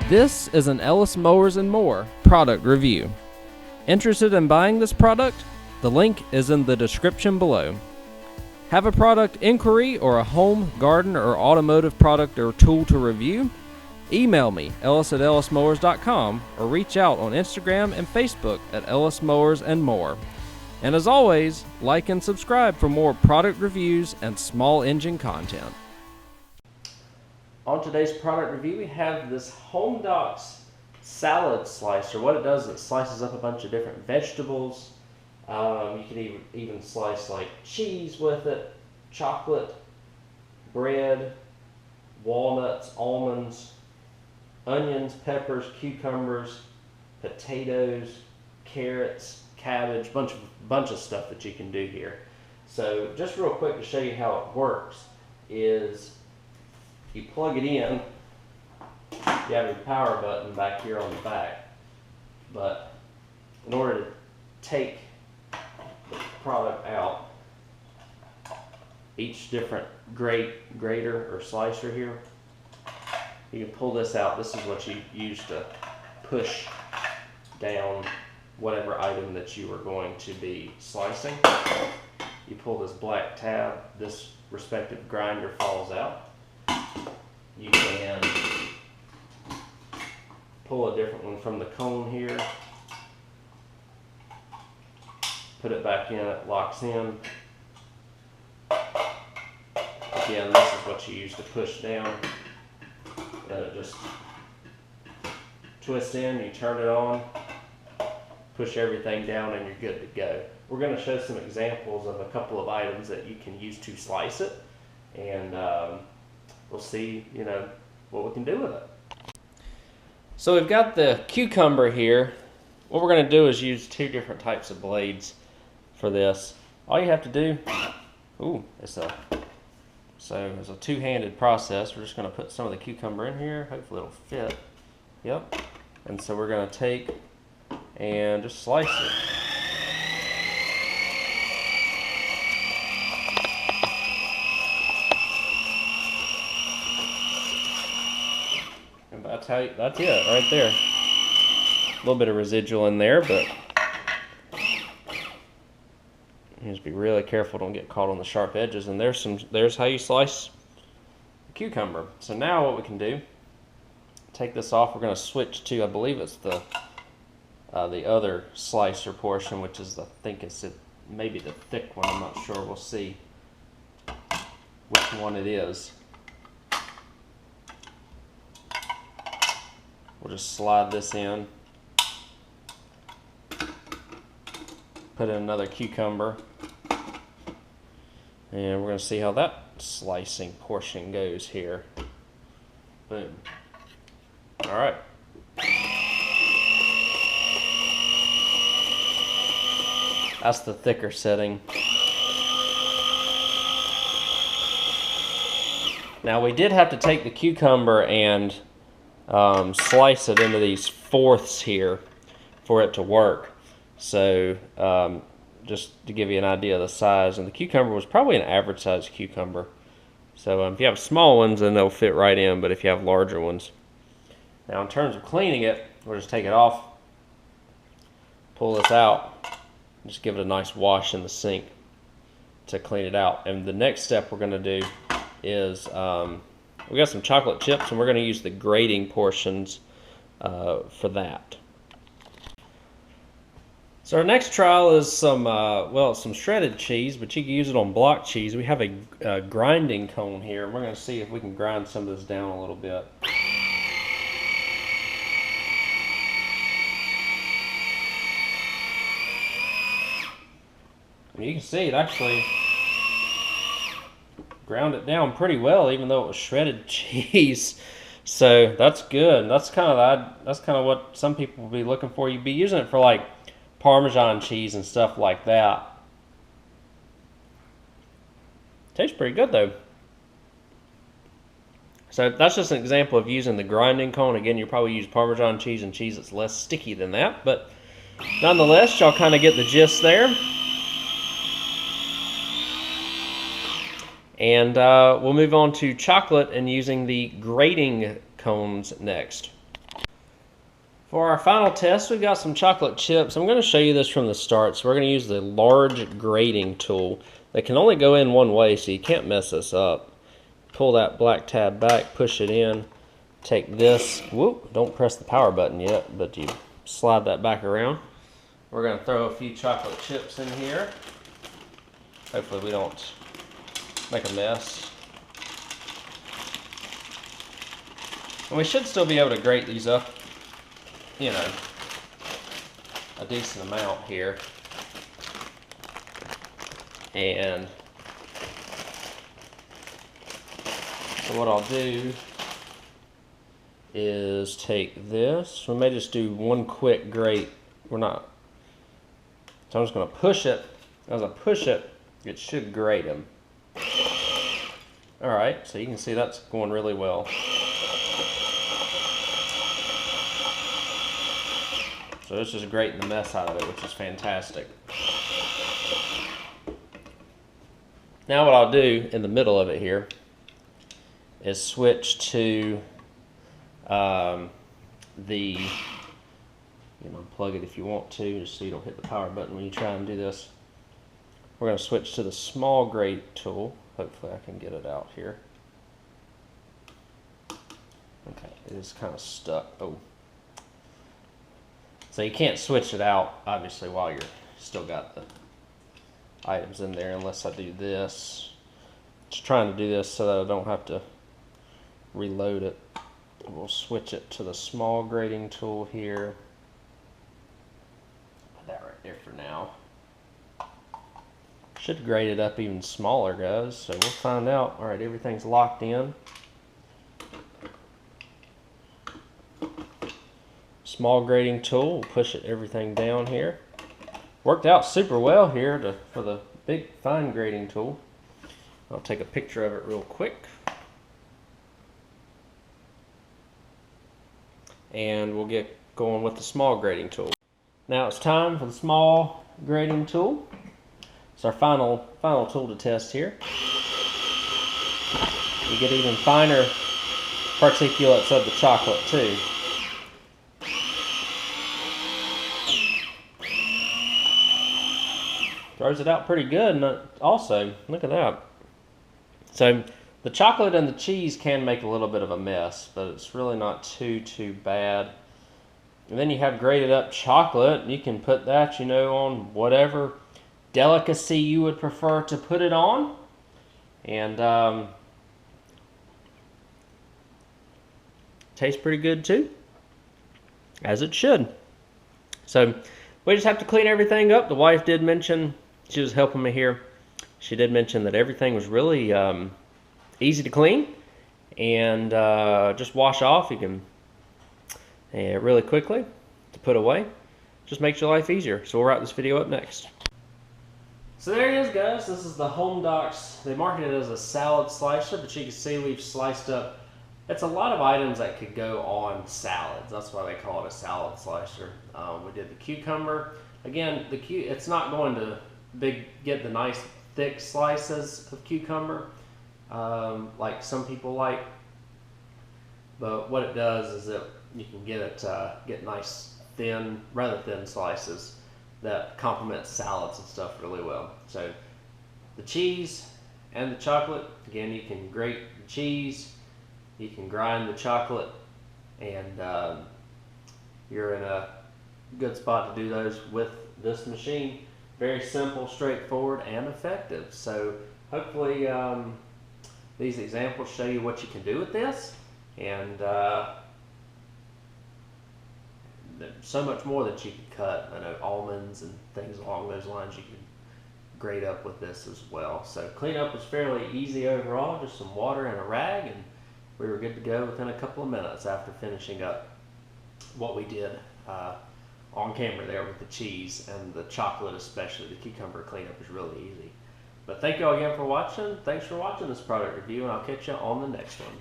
This is an Ellis Mowers and More product review. Interested in buying this product? The link is in the description below. Have a product inquiry or a home, garden, or automotive product or tool to review? Email me, ellis@ellismowers.com, or reach out on Instagram and Facebook at Ellis Mowers and More. And as always, like and subscribe for more product reviews and small engine content. On today's product review, we have this Home Doc's salad slicer. What it does is it slices up a bunch of different vegetables. You can even slice like cheese with it, chocolate, bread, walnuts, almonds, onions, peppers, cucumbers, potatoes, carrots, cabbage, bunch of stuff that you can do here. So just real quick to show you how it works is you plug it in. You have your power button back here on the back, but in order to take the product out, each different grater or slicer here, you can pull this out. This is what you use to push down whatever item that you are going to be slicing. You pull this black tab, this respective grinder falls out. You can pull a different one from the cone here, put it back in, it locks in. Again, this is what you use to push down. Then it just twists in, you turn it on, push everything down, and you're good to go. We're going to show some examples of a couple of items that you can use to slice it, and we'll see, what we can do with it. So we've got the cucumber here. What we're going to do is use two different types of blades for this. All you have to do, it's a two-handed process. We're just going to put some of the cucumber in here. Hopefully it'll fit. Yep. And so we're going to take and just slice it. And that's it right there. A little bit of residual in there, but you just be really careful, don't get caught on the sharp edges. And there's how you slice the cucumber. So now what we can do, take this off. We're going to switch to, I believe it's the other slicer portion, which is maybe the thick one. I'm not sure. We'll see which one it is. We'll just slide this in, put in another cucumber, and we're going to see how that slicing portion goes here. Boom. All right. That's the thicker setting. Now we did have to take the cucumber and slice it into these fourths here for it to work. So just to give you an idea of the size, and the cucumber was probably an average size cucumber. So if you have small ones, then they'll fit right in, but if you have larger ones. Now in terms of cleaning it, we'll just take it off, pull this out, just give it a nice wash in the sink to clean it out. And the next step we're going to do is we got some chocolate chips, and we're going to use the grating portions for that. So our next trial is some shredded cheese, but you can use it on block cheese. We have a grinding cone here, and we're going to see if we can grind some of this down a little bit. And you can see it actually ground it down pretty well, even though it was shredded cheese. So that's good. That's kind of what some people will be looking for. You'd be using it for like Parmesan cheese and stuff like that. Tastes pretty good though. So that's just an example of using the grinding cone. Again, you probably use Parmesan cheese and cheese that's less sticky than that, but nonetheless, y'all kind of get the gist there. And we'll move on to chocolate and using the grating cones next. For our final test, we've got some chocolate chips. I'm going to show you this from the start. So we're going to use the large grating tool that can only go in one way, so you can't mess this up. Pull that black tab back, push it in, take this, whoop, don't press the power button yet, but you slide that back around. We're going to throw a few chocolate chips in here. Hopefully we don't make a mess. And we should still be able to grate these up, you know, a decent amount here. And so what I'll do is take this. We may just do one quick grate. We're not. So I'm just going to push it. As I push it, it should grate them. All right, so you can see that's going really well. So it's just grating the mess out of it, which is fantastic. Now what I'll do in the middle of it here is switch to you know, plug it if you want to, just so you don't hit the power button when you try and do this. We're going to switch to the small grate tool. Hopefully I can get it out here. Okay, it is kind of stuck. Oh. So you can't switch it out, obviously, while you're still got the items in there, unless I do this. Just trying to do this so that I don't have to reload it. We'll switch it to the small grating tool here. Put that right there for now. Should grate it up even smaller, guys, so we'll find out. All right, everything's locked in. Small grating tool, we'll push everything down here. Worked out super well here for the big fine grating tool. I'll take a picture of it real quick. And we'll get going with the small grating tool. Now it's time for the small grating tool. It's our final tool to test here. You get even finer particulates of the chocolate too. Throws it out pretty good, and also, look at that. So the chocolate and the cheese can make a little bit of a mess, but it's really not too bad. And then you have grated up chocolate, and you can put that, you know, on whatever delicacy you would prefer to put it on. And tastes pretty good too, as it should. So we just have to clean everything up. The wife did mention, she was helping me here, she did mention that everything was really easy to clean and just wash off. You can really quickly to put away. Just makes your life easier. So we'll wrap this video up next. So there it is, guys. This is the Home Doc's. They market it as a salad slicer, but you can see we've sliced up. It's a lot of items that could go on salads. That's why they call it a salad slicer. We did the cucumber. Again, it's not going to get the nice thick slices of cucumber like some people like, but what it does is that you can get nice rather thin slices that complement salads and stuff really well. So the cheese and the chocolate, again, you can grate the cheese, you can grind the chocolate, and you're in a good spot to do those with this machine. Very simple, straightforward, and effective. So hopefully these examples show you what you can do with this, and there's so much more that you can cut. I know almonds and things along those lines you can grate up with this as well. So cleanup was fairly easy overall, just some water and a rag, and we were good to go within a couple of minutes after finishing up what we did on camera there with the cheese and the chocolate, especially. The cucumber cleanup is really easy. But thank you all again for watching. Thanks for watching this product review, and I'll catch you on the next one.